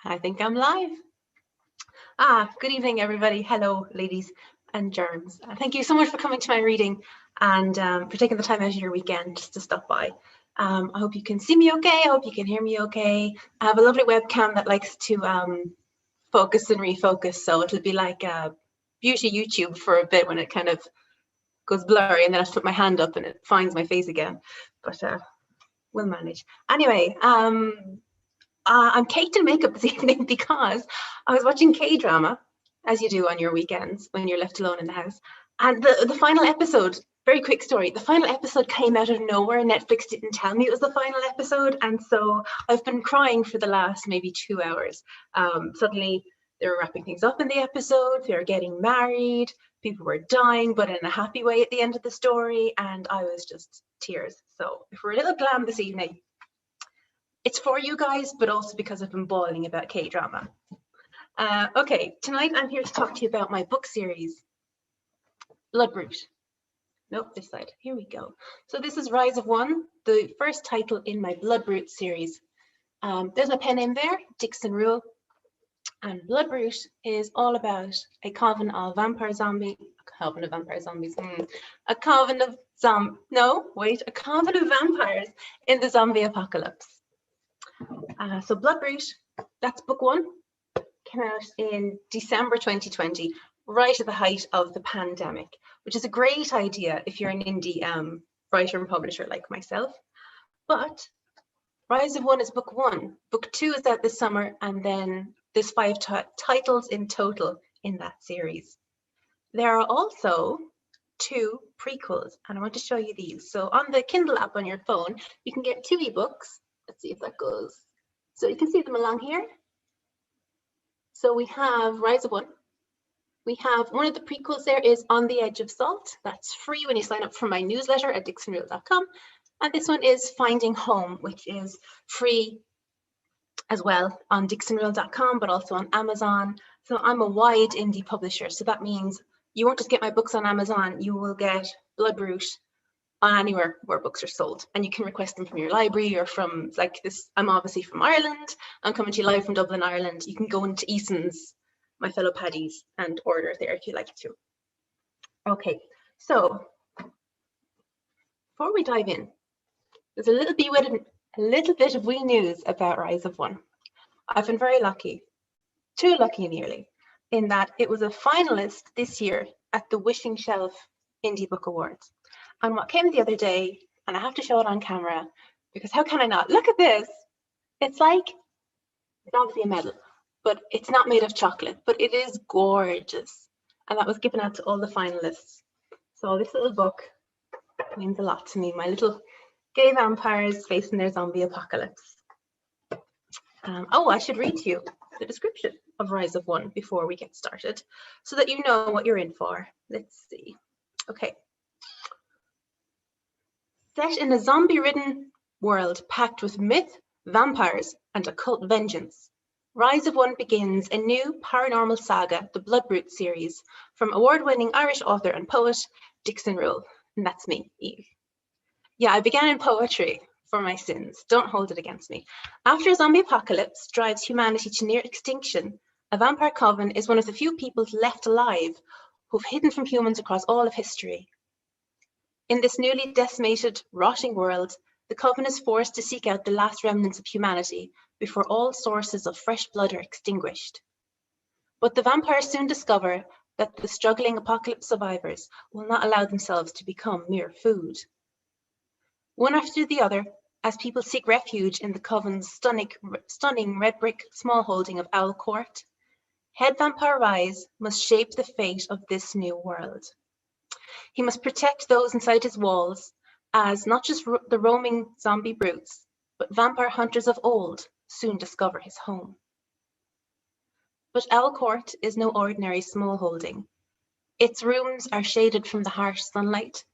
I think I'm live. Good evening, everybody. Hello, ladies and germs. Thank you so much for coming to my reading and for taking the time out of your weekend just to stop by. I hope you can see me okay. I hope you can hear me okay. I have a lovely webcam that likes to focus and refocus, so it'll be like beauty YouTube for a bit when it kind of goes blurry, and then I have to put my hand up and it finds my face again. But we'll manage. Anyway, I'm caked in makeup this evening because I was watching K-drama, as you do on your weekends when you're left alone in the house. And the final episode, very quick story, the final episode came out of nowhere. Netflix didn't tell me it was the final episode. And so I've been crying for the last maybe 2 hours. Suddenly they were wrapping things up in the episode. They were getting married. People were dying, but in a happy way at the end of the story. And I was just tears. So if we're a little glam this evening, it's for you guys, but also because I've been bawling about K-drama. Okay, tonight I'm here to talk to you about my book series, Bloodroot. Nope, this side. Here we go. So this is Rise of One, the first title in my Bloodroot series. There's my pen name there, Dixon Reuel. And Bloodroot is all about a coven of vampire zombies. A coven of vampires in the zombie apocalypse. So Bloodroot, that's book one, came out in December 2020, right at the height of the pandemic, which is a great idea if you're an indie writer and publisher like myself. But Rise of One is book one. Book two is out this summer, and then there's 5 titles in total in that series. There are also 2 prequels, and I want to show you these. So on the Kindle app on your phone, you can get 2 ebooks. Let's see if that goes. So you can see them along here. So we have Rise of One. We have one of the prequels there is On the Edge of Salt. That's free when you sign up for my newsletter at dixonreuel.com. And this one is Finding Home, which is free as well on dixonreuel.com, but also on Amazon. So I'm a wide indie publisher. So that means you won't just get my books on Amazon, you will get Bloodroot on anywhere where books are sold, and you can request them from your library or from like this. I'm obviously from Ireland. I'm coming to you live from Dublin, Ireland. You can go into Eason's, my fellow paddies, and order there if you like to. Okay, so before we dive in, there's a little bit of wee news about Rise of One. I've been very lucky, too lucky nearly, in that it was a finalist this year at the Wishing Shelf Indie Book Awards. And what came the other day, and I have to show it on camera, because how can I not? Look at this. It's obviously a medal, but it's not made of chocolate, but it is gorgeous. And that was given out to all the finalists. So this little book means a lot to me. My little gay vampires facing their zombie apocalypse. I should read to you the description of Rise of One before we get started, so that you know what you're in for. Let's see. Okay. Set in a zombie-ridden world packed with myth, vampires, and occult vengeance, Rise of One begins a new paranormal saga, the Bloodroot series, from award-winning Irish author and poet Dixon Reuel. And that's me, Eve. Yeah, I began in poetry for my sins. Don't hold it against me. After a zombie apocalypse drives humanity to near extinction, a vampire coven is one of the few peoples left alive who've hidden from humans across all of history. In this newly decimated, rotting world, the coven is forced to seek out the last remnants of humanity before all sources of fresh blood are extinguished. But the vampires soon discover that the struggling apocalypse survivors will not allow themselves to become mere food. One after the other, as people seek refuge in the coven's stunning red brick small holding of Owl Court, head vampire Rise must shape the fate of this new world. He must protect those inside his walls, as not just the roaming zombie brutes, but vampire hunters of old soon discover his home. But Owl Court is no ordinary small holding. Its rooms are shaded from the harsh sunlight,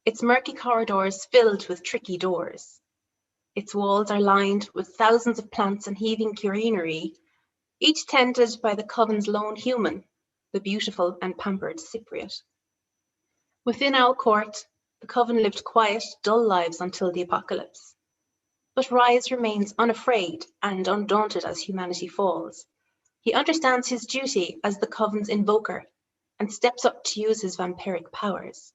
its murky corridors filled with tricky doors. Its walls are lined with thousands of plants and heaving greenery, each tended by the coven's lone human, the beautiful and pampered Cypriot. Within Owl Court, the coven lived quiet, dull lives until the apocalypse. But Rise remains unafraid and undaunted as humanity falls. He understands his duty as the Coven's invoker and steps up to use his vampiric powers.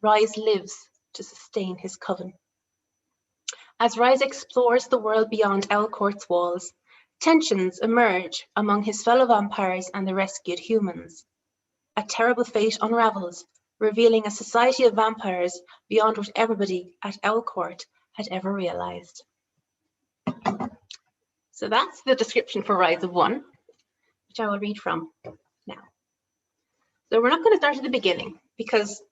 Rise lives to sustain his coven. As Rise explores the world beyond Elcourt's walls, tensions emerge among his fellow vampires and the rescued humans. A terrible fate unravels, revealing a society of vampires beyond what everybody at Elcourt had ever realized. So that's the description for Rise of 1, which I will read from now. So we're not going to start at the beginning, because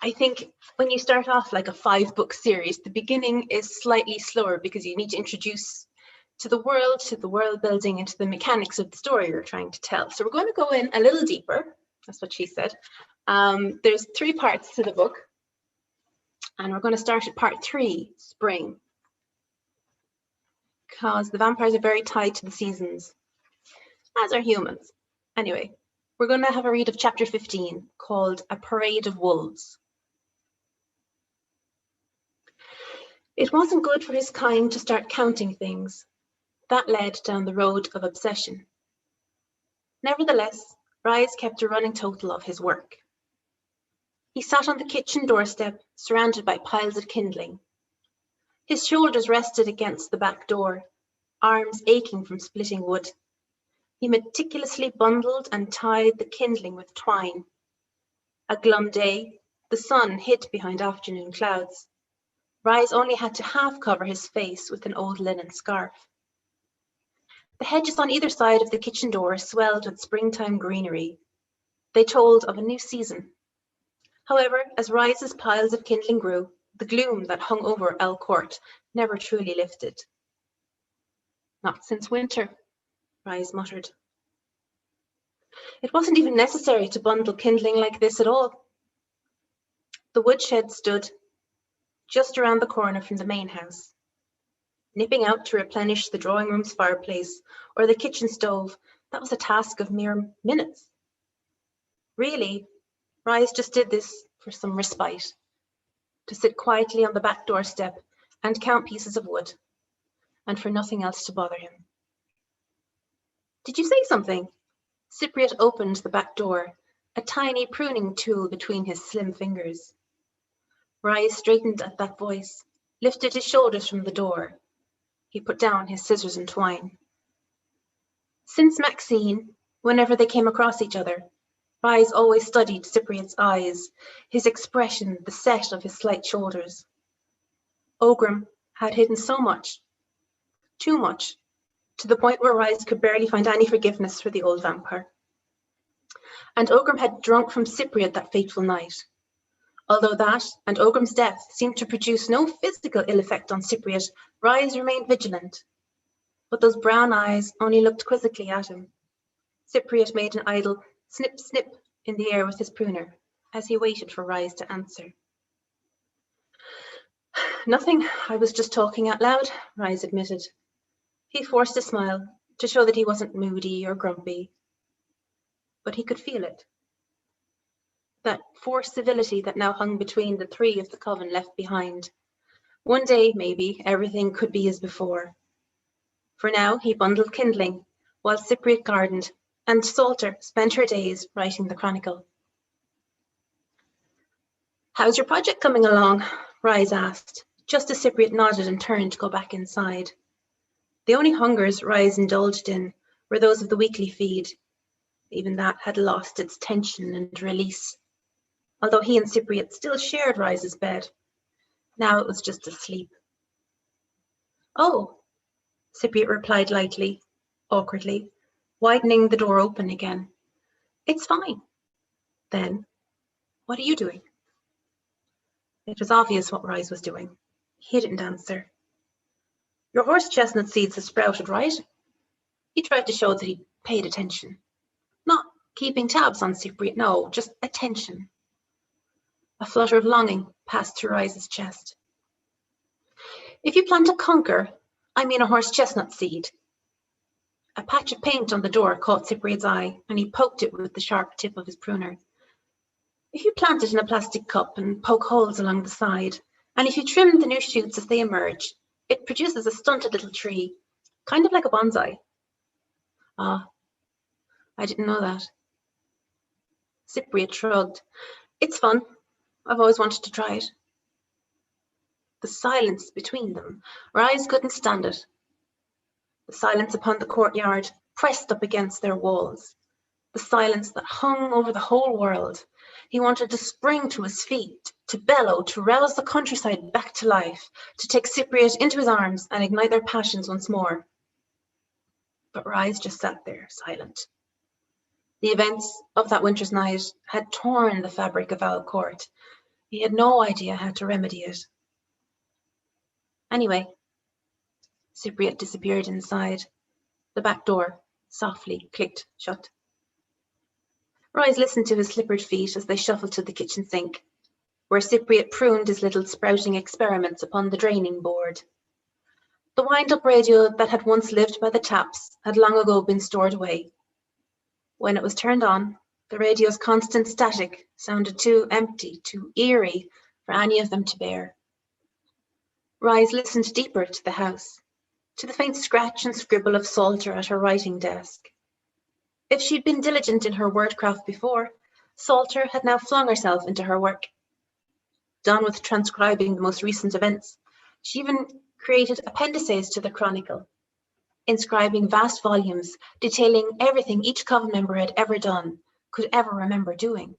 I think when you start off like a 5-book series, the beginning is slightly slower because you need to introduce to the world building, and to the mechanics of the story you're trying to tell. So we're going to go in a little deeper. That's what she said. There's 3 parts to the book, and we're going to start at part 3, spring, because the vampires are very tied to the seasons, as are humans. Anyway, we're going to have a read of chapter 15, called A Parade of Wolves. It wasn't good for his kind to start counting things. That led down the road of obsession. Nevertheless, Rise kept a running total of his work. He sat on the kitchen doorstep, surrounded by piles of kindling. His shoulders rested against the back door, arms aching from splitting wood. He meticulously bundled and tied the kindling with twine. A glum day, the sun hid behind afternoon clouds. Rise only had to half cover his face with an old linen scarf. The hedges on either side of the kitchen door swelled with springtime greenery. They told of a new season. However, as Rise's piles of kindling grew, the gloom that hung over Elcourt never truly lifted. Not since winter, Rise muttered. It wasn't even necessary to bundle kindling like this at all. The woodshed stood just around the corner from the main house. Nipping out to replenish the drawing room's fireplace or the kitchen stove, that was a task of mere minutes. Really, Rise just did this for some respite, to sit quietly on the back doorstep and count pieces of wood, and for nothing else to bother him. Did you say something? Cypriot opened the back door, a tiny pruning tool between his slim fingers. Rise straightened at that voice, lifted his shoulders from the door. He put down his scissors and twine. Since Maxine, whenever they came across each other, Rise always studied Cypriot's eyes, his expression, the set of his slight shoulders. Ogrim had hidden so much, too much, to the point where Rise could barely find any forgiveness for the old vampire. And Ogrim had drunk from Cypriot that fateful night. Although that and Ogrim's death seemed to produce no physical ill effect on Cypriot, Rise remained vigilant. But those brown eyes only looked quizzically at him. Cypriot made an idle snip, snip in the air with his pruner as he waited for Rise to answer. Nothing, I was just talking out loud, Rise admitted. He forced a smile to show that he wasn't moody or grumpy. But he could feel it. That forced civility that now hung between the 3 of the coven left behind. One day, maybe, everything could be as before. For now, he bundled kindling, while Cypriot gardened, and Salter spent her days writing the chronicle. How's your project coming along? Rise asked, just as Cypriot nodded and turned to go back inside. The only hungers Rise indulged in were those of the weekly feed. Even that had lost its tension and release. Although he and Cypriot still shared Rise's bed, now it was just asleep. Oh, Cypriot replied lightly, awkwardly, widening the door open again. It's fine. Then, what are you doing? It was obvious what Rise was doing. He didn't answer. Your horse chestnut seeds have sprouted, right? He tried to show that he paid attention. Not keeping tabs on Cypriot, no, just attention. A flutter of longing passed through Rise's chest. If you plan to conquer, I mean a horse chestnut seed. A patch of paint on the door caught Cypriot's eye, and he poked it with the sharp tip of his pruner. If you plant it in a plastic cup and poke holes along the side, and if you trim the new shoots as they emerge, It produces a stunted little tree, kind of like a bonsai. Ah, I didn't know that. Cypriot shrugged. It's fun. I've always wanted to try it. The silence between them, Rise couldn't stand it. The silence upon the courtyard, pressed up against their walls. The silence that hung over the whole world. He wanted to spring to his feet, to bellow, to rouse the countryside back to life, to take Cypriot into his arms and ignite their passions once more. But Rise just sat there, silent. The events of that winter's night had torn the fabric of Owl Court. He had no idea how to remedy it. Anyway, Cypriot disappeared inside. The back door softly clicked shut. Rise listened to his slippered feet as they shuffled to the kitchen sink, where Cypriot pruned his little sprouting experiments upon the draining board. The wind-up radio that had once lived by the taps had long ago been stored away. When it was turned on, the radio's constant static sounded too empty, too eerie for any of them to bear. Rise listened deeper to the house, to the faint scratch and scribble of Salter at her writing desk. If she'd been diligent in her wordcraft before, Salter had now flung herself into her work. Done with transcribing the most recent events, she even created appendices to the chronicle, inscribing vast volumes detailing everything each Coven member had ever done, could ever remember doing.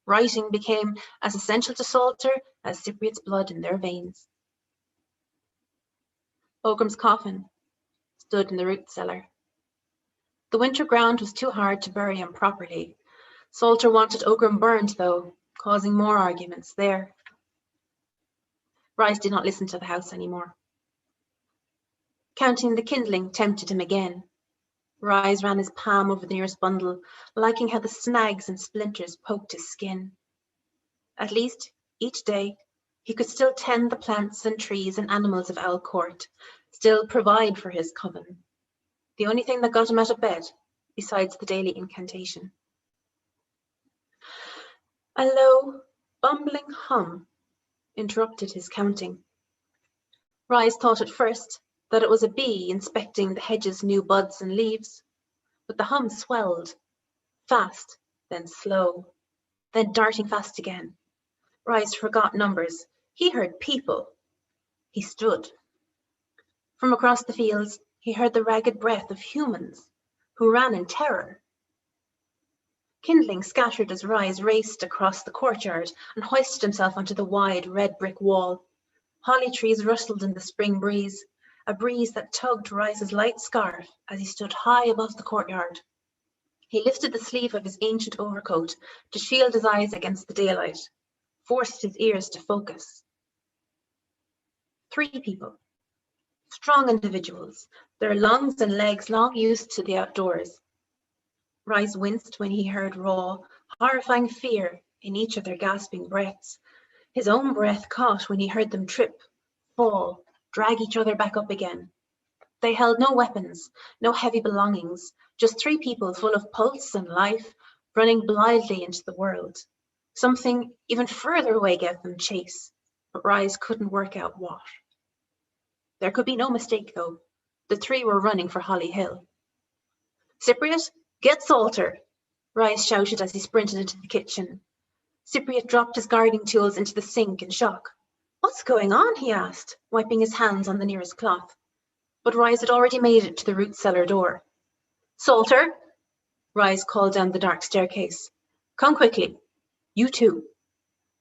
Writing became as essential to Salter as Cypriot's blood in their veins. Ogram's coffin stood in the root cellar. The winter ground was too hard to bury him properly. Salter wanted Ogram burned, though, causing more arguments there. Rise did not listen to the house anymore. Counting the kindling tempted him again. Rise ran his palm over the nearest bundle, liking how the snags and splinters poked his skin. At least, each day, he could still tend the plants and trees and animals of Owl Court, still provide for his coven. The only thing that got him out of bed, besides the daily incantation. A low, bumbling hum interrupted his counting. Rise thought at first that it was a bee inspecting the hedge's new buds and leaves, but the hum swelled, fast, then slow, then darting fast again. Rise forgot numbers. He heard people. He stood. From across the fields, he heard the ragged breath of humans who ran in terror. Kindling scattered as Rise raced across the courtyard and hoisted himself onto the wide red brick wall. Holly trees rustled in the spring breeze, a breeze that tugged Rise's light scarf as he stood high above the courtyard. He lifted the sleeve of his ancient overcoat to shield his eyes against the daylight, forced his ears to focus. 3 people. Strong individuals, their lungs and legs long used to the outdoors. Rise winced when he heard raw, horrifying fear in each of their gasping breaths. His own breath caught when he heard them trip, fall, drag each other back up again. They held no weapons, no heavy belongings, just 3 people full of pulse and life, running blithely into the world. Something even further away gave them chase, but Rise couldn't work out what. There could be no mistake, though. The 3 were running for Holly Hill. Cypriot, get Salter! Rise shouted as he sprinted into the kitchen. Cypriot dropped his gardening tools into the sink in shock. What's going on? He asked, wiping his hands on the nearest cloth. But Rise had already made it to the root cellar door. Salter! Rise called down the dark staircase. Come quickly. You too.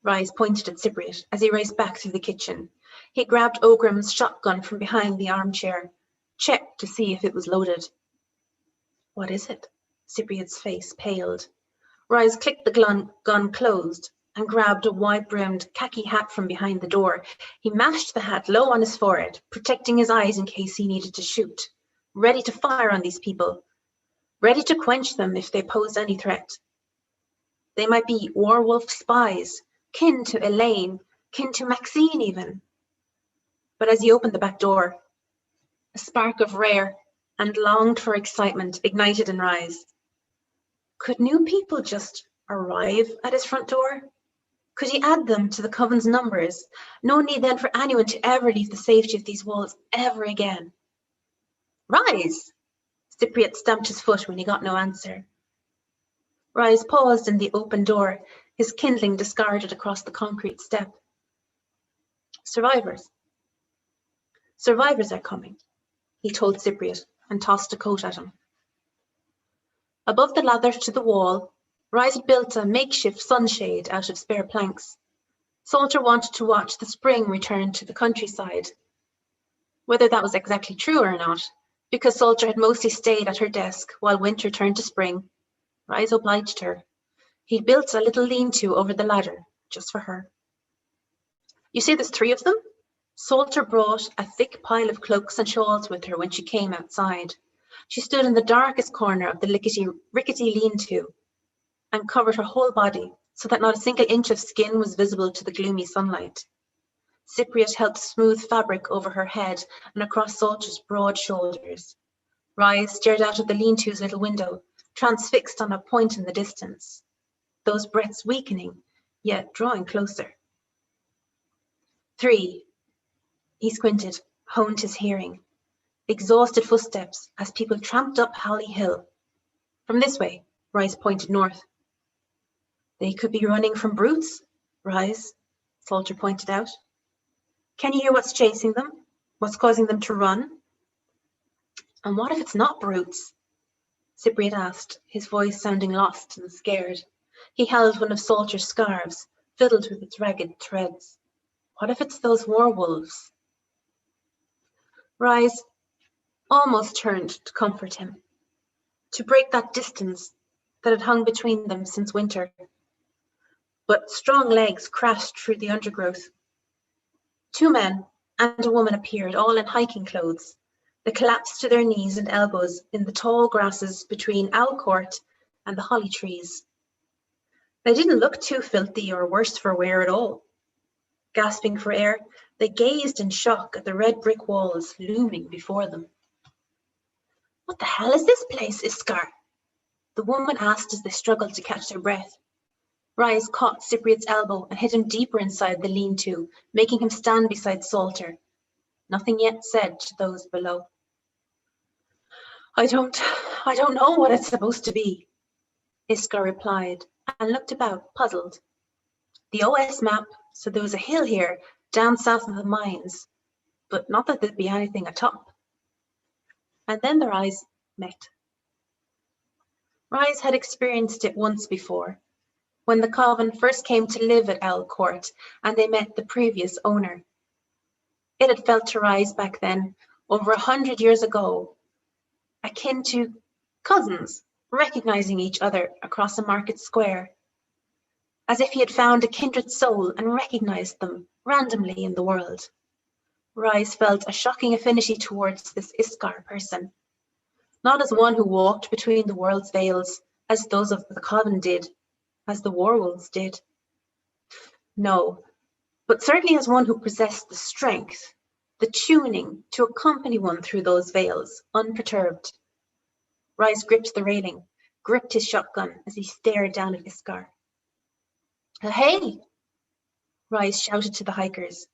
Rise pointed at Cypriot as he raced back through the kitchen. He grabbed Ogram's shotgun from behind the armchair, checked to see if it was loaded. What is it? Cypriot's face paled. Rise clicked the gun closed and grabbed a wide-brimmed khaki hat from behind the door. He mashed the hat low on his forehead, protecting his eyes in case he needed to shoot, ready to fire on these people, ready to quench them if they posed any threat. They might be werewolf spies, kin to Elaine, kin to Maxine even. But as he opened the back door, a spark of rare and longed for excitement ignited in Rise. Could new people just arrive at his front door? Could he add them to the coven's numbers? No need then for anyone to ever leave the safety of these walls ever again. Rise! Cypriot stamped his foot when he got no answer. Rise paused in the open door, his kindling discarded across the concrete step. Survivors. Survivors are coming, he told Cypriot and tossed a coat at him. Above the ladder to the wall, Rise had built a makeshift sunshade out of spare planks. Salter wanted to watch the spring return to the countryside. Whether that was exactly true or not, because Salter had mostly stayed at her desk while winter turned to spring, Rise obliged her. He'd built a little lean-to over the ladder, just for her. You say there's 3 of them? Salter brought a thick pile of cloaks and shawls with her when she came outside. She stood in the darkest corner of the rickety lean-to and covered her whole body so that not a single inch of skin was visible to the gloomy sunlight. Cypriot helped smooth fabric over her head and across Salter's broad shoulders. Rise stared out of the lean-to's little window, transfixed on a point in the distance, those breaths weakening, yet drawing closer. 3. He squinted, honed his hearing. Exhausted footsteps as people tramped up Holly Hill. From this way, Rise pointed north. They could be running from brutes, Rise, Salter pointed out. Can you hear what's chasing them? What's causing them to run? And what if it's not brutes? Cypriot asked, his voice sounding lost and scared. He held one of Salter's scarves, fiddled with its ragged threads. What if it's those werewolves? Rise almost turned to comfort him, to break that distance that had hung between them since winter. But strong legs crashed through the undergrowth. 2 men and a woman appeared, all in hiking clothes. They collapsed to their knees and elbows in the tall grasses between Owl Court and the holly trees. They didn't look too filthy or worse for wear at all. Gasping for air, they gazed in shock at the red brick walls looming before them. What the hell is this place, Iskar? The woman asked as they struggled to catch their breath. Rise caught Cypriot's elbow and hit him deeper inside the lean-to, making him stand beside Salter. Nothing yet said to those below. I don't know what it's supposed to be, Iskar replied and looked about, puzzled. The OS map said there was a hill here, down south of the mines, but not that there'd be anything atop. And then their eyes met. Rise had experienced it once before, when the coven first came to live at Owl Court and they met the previous owner. It had felt to Rise back then, over 100 years ago, akin to cousins recognizing each other across a market square, as if he had found a kindred soul and recognized them randomly in the world. Rise felt a shocking affinity towards this Iskar person, not as one who walked between the world's veils, as those of the coven did, as the werewolves did. No, but certainly as one who possessed the strength, the tuning to accompany one through those veils, unperturbed. Rise gripped the railing, gripped his shotgun as he stared down at Iskar. Hey! Rise shouted to the hikers.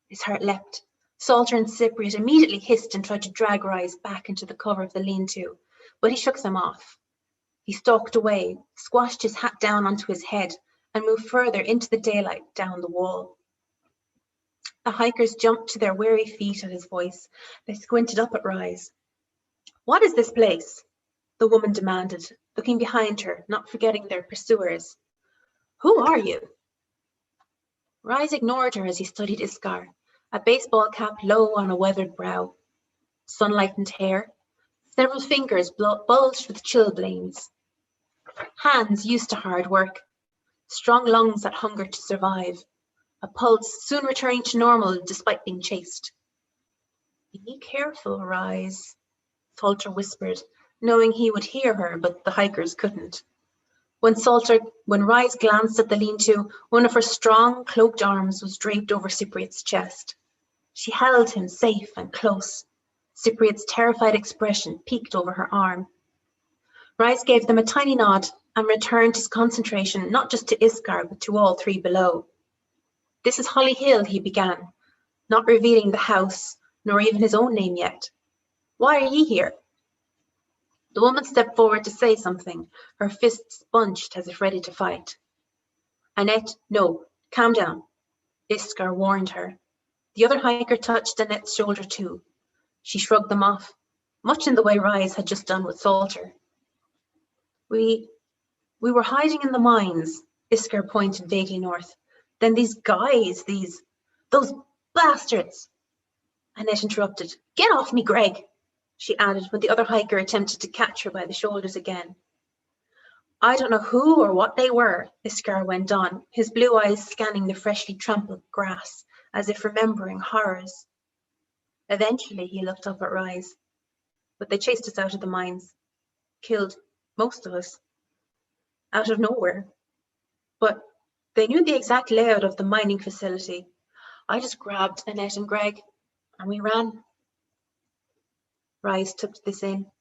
His heart leapt. Salter and Cypriot immediately hissed and tried to drag Rise back into the cover of the lean-to, but he shook them off. He stalked away, squashed his hat down onto his head, and moved further into the daylight down the wall. The hikers jumped to their weary feet at his voice. They squinted up at Rise. What is this place? The woman demanded, looking behind her, not forgetting their pursuers. Who are you? Rise ignored her as he studied Iskar, a baseball cap low on a weathered brow, sunlightened hair, several fingers bulged with chilblains, hands used to hard work, strong lungs that hungered to survive, a pulse soon returning to normal despite being chased. Be careful, Rise, Salter whispered, knowing he would hear her, but the hikers couldn't. When Rise glanced at the lean-to, one of her strong, cloaked arms was draped over Cypriot's chest. She held him safe and close. Cypriot's terrified expression peeked over her arm. Rise gave them a tiny nod and returned his concentration not just to Iskar, but to all three below. "This is Holly Hill," he began, not revealing the house, nor even his own name yet. "Why are ye here?" The woman stepped forward to say something, her fists bunched as if ready to fight. "Annette, no, calm down," Iskar warned her. The other hiker touched Annette's shoulder too. She shrugged them off, much in the way Rise had just done with Salter. We were hiding in the mines," Iskar pointed vaguely north. "Then these guys, those bastards." Annette interrupted. "Get off me, Greg," she added when the other hiker attempted to catch her by the shoulders again. "I don't know who or what they were," Iskar went on, his blue eyes scanning the freshly trampled grass, as if remembering horrors. Eventually he looked up at Rise. "But they chased us out of the mines. Killed most of us. Out of nowhere. But they knew the exact layout of the mining facility. I just grabbed Annette and Greg, and we ran." Rise took this in.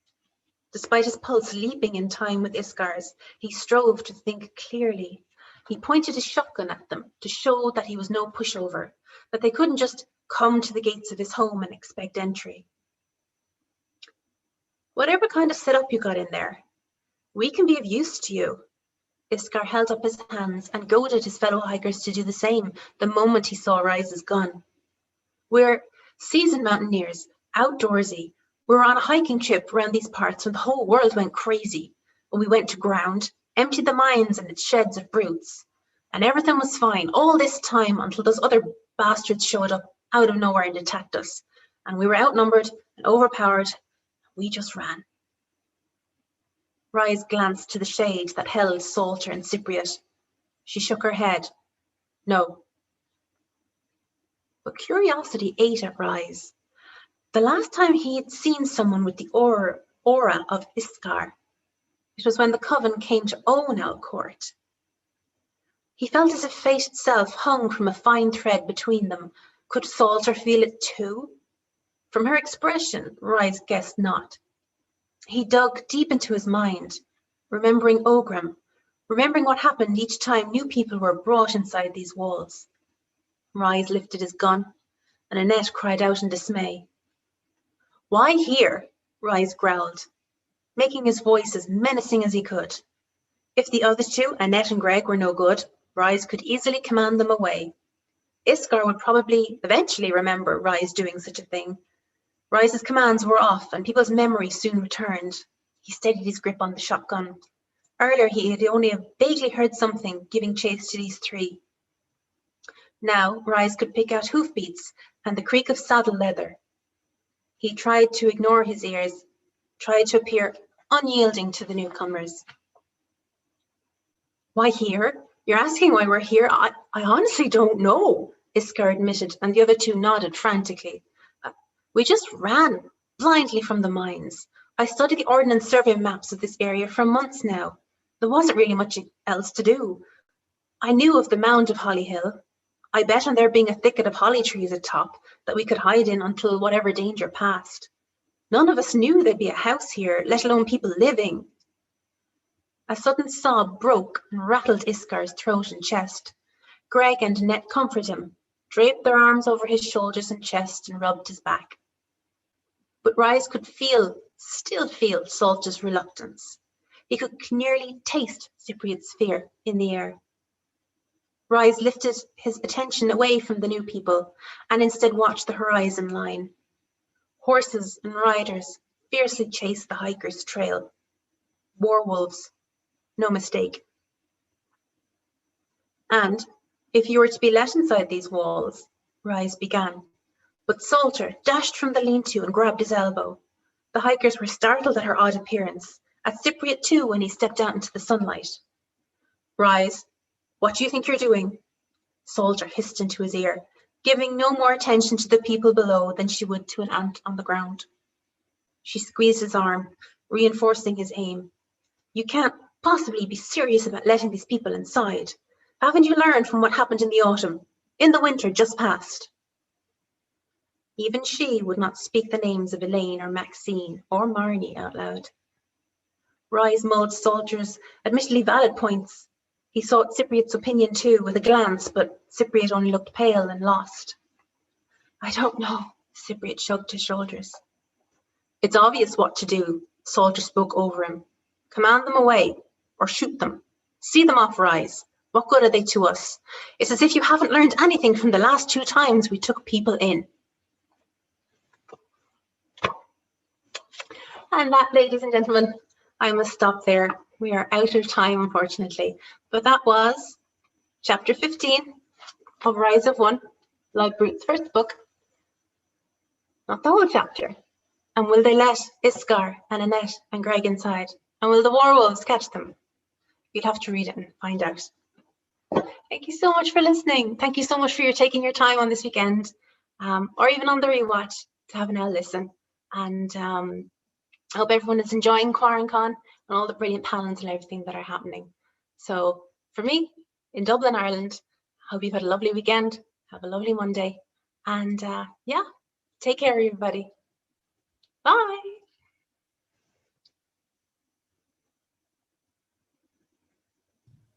Despite his pulse leaping in time with Iskar's, he strove to think clearly. He pointed his shotgun at them to show that he was no pushover, that they couldn't just come to the gates of his home and expect entry. "Whatever kind of setup you got in there, we can be of use to you." Iskar held up his hands and goaded his fellow hikers to do the same the moment he saw Rise's gun. "We're seasoned mountaineers, outdoorsy. We were on a hiking trip around these parts when the whole world went crazy. When we went to ground, emptied the mines and its sheds of brutes. And everything was fine all this time until those other bastards showed up out of nowhere and attacked us. And we were outnumbered and overpowered. We just ran." Rise glanced to the shade that held Salter and Cypriot. She shook her head. "No." But curiosity ate at Rise. The last time he had seen someone with the aura of Iskar, it was when the Coven came to own Elcourt. He felt as if fate itself hung from a fine thread between them. Could Salter feel it too? From her expression, Rise guessed not. He dug deep into his mind, remembering Ogram, remembering what happened each time new people were brought inside these walls. Rise lifted his gun, and Annette cried out in dismay. "Why here?" Rise growled, making his voice as menacing as he could. If the other two, Annette and Greg, were no good, Rise could easily command them away. Iskar would probably eventually remember Rise doing such a thing. Rise's commands were off, and people's memory soon returned. He steadied his grip on the shotgun. Earlier he had only vaguely heard something giving chase to these three. Now Rise could pick out hoofbeats and the creak of saddle leather. He tried to ignore his ears, tried to appear unyielding to the newcomers. "Why here? You're asking why we're here? I honestly don't know," Iskar admitted, and the other two nodded frantically. "We just ran blindly from the mines. I studied the Ordnance Survey maps of this area for months now. There wasn't really much else to do. I knew of the mound of Holly Hill. I bet on there being a thicket of holly trees atop that we could hide in until whatever danger passed. None of us knew there'd be a house here, let alone people living." A sudden sob broke and rattled Iskar's throat and chest. Greg and Annette comforted him, draped their arms over his shoulders and chest, and rubbed his back. But Rise could still feel Salter's reluctance. He could nearly taste Cypriot's fear in the air. Rise lifted his attention away from the new people and instead watched the horizon line. Horses and riders fiercely chased the hikers' trail. Werewolves, no mistake. "And if you were to be let inside these walls," Rise began. But Salter dashed from the lean-to and grabbed his elbow. The hikers were startled at her odd appearance, at Cypriot too when he stepped out into the sunlight. "Rise, what do you think you're doing?" Salter hissed into his ear, giving no more attention to the people below than she would to an ant on the ground. She squeezed his arm, reinforcing his aim. "You can't possibly be serious about letting these people inside. Haven't you learned from what happened in the autumn, in the winter just past?" Even she would not speak the names of Elaine or Maxine or Marnie out loud. Rye's mulled soldiers' admittedly valid points. He sought Cypriot's opinion too, with a glance, but Cypriot only looked pale and lost. I don't know, Cypriot shrugged his shoulders. It's obvious what to do, the soldier spoke over him. Command them away, or shoot them. See them off, Rise. What good are they to us? It's as if you haven't learned anything from the last 2 times we took people in. And that, ladies and gentlemen, I must stop there. We are out of time, unfortunately. But that was chapter 15 of Rise of One, Blood Brute's first book. Not the whole chapter. And will they let Iskar and Annette and Greg inside? And will the werewolves catch them? You'll have to read it and find out. Thank you so much for listening. Thank you so much for taking your time on this weekend, or even on the rewatch to have an listen. And I hope everyone is enjoying QuaranCon and all the brilliant panels and everything that are happening. So for me, in Dublin, Ireland, I hope you've had a lovely weekend. Have a lovely Monday. And yeah, take care, everybody. Bye.